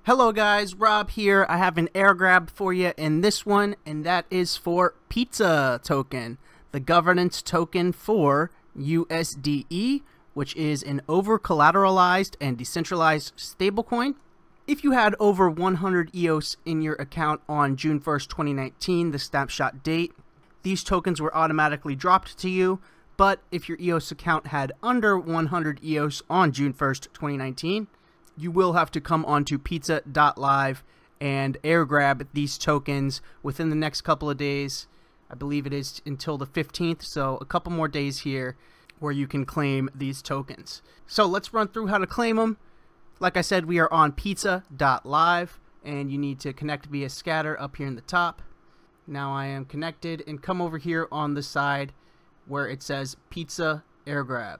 Hello guys, Rob here. I have an air grab for you in this one, and that is for Pizza token, the governance token for USDE, which is an over-collateralized and decentralized stablecoin. If you had over 100 EOS in your account on June 1st, 2019, the snapshot date, these tokens were automatically dropped to you. But if your EOS account had under 100 EOS on June 1st, 2019, you will have to come onto pizza.live and air grab these tokens within the next couple of days. I believe it is until the 15th, so a couple more days here where you can claim these tokens. So let's run through how to claim them. Like I said, we are on pizza.live, and you need to connect via scatter up here in the top. Now I am connected, and come over here on the side where it says Pizza Air Grab.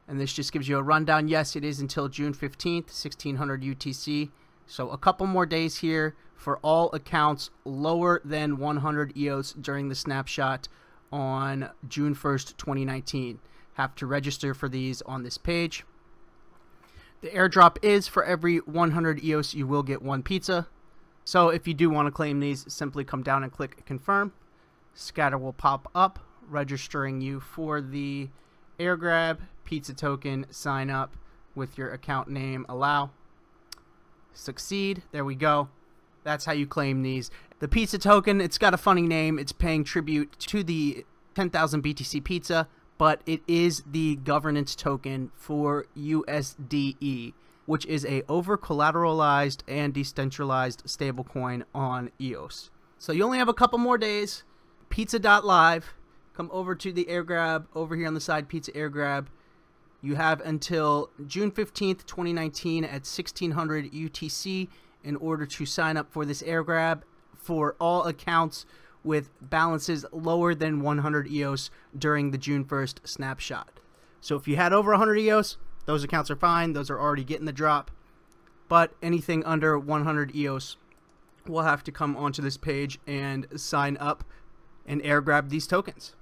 And this just gives you a rundown. Yes, it is until June 15th, 1600 UTC. So a couple more days here for all accounts lower than 100 EOS during the snapshot on June 1st, 2019. Have to register for these on this page. The airdrop is for every 100 EOS you will get one pizza. So if you do want to claim these, simply come down and click confirm. Scatter will pop up, registering you for the air grab, pizza token, sign up with your account name, allow, succeed. There we go. That's how you claim these. The pizza token, it's got a funny name. It's paying tribute to the 10,000 BTC pizza, but it is the governance token for USDE, which is a over-collateralized and decentralized stablecoin on EOS. So you only have a couple more days. Pizza.live, come over to the air grab over here on the side, Pizza Air Grab. You have until June 15th, 2019 at 1600 UTC in order to sign up for this air grab for all accounts with balances lower than 100 EOS during the June 1st snapshot. So if you had over 100 EOS, those accounts are fine. Those are already getting the drop. But anything under 100 EOS will have to come onto this page and sign up and air grab these tokens.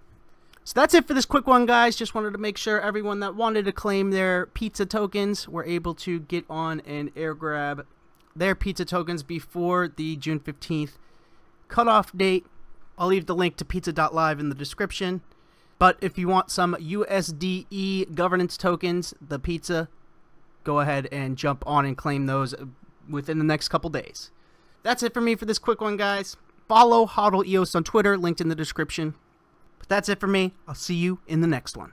So that's it for this quick one, guys. Just wanted to make sure everyone that wanted to claim their pizza tokens were able to get on and air grab their pizza tokens before the June 15th cutoff date. I'll leave the link to pizza.live in the description. But if you want some USDE governance tokens, the pizza, go ahead and jump on and claim those within the next couple days. That's it for me for this quick one, guys. Follow hodleosvoter on Twitter, linked in the description. But that's it for me. I'll see you in the next one.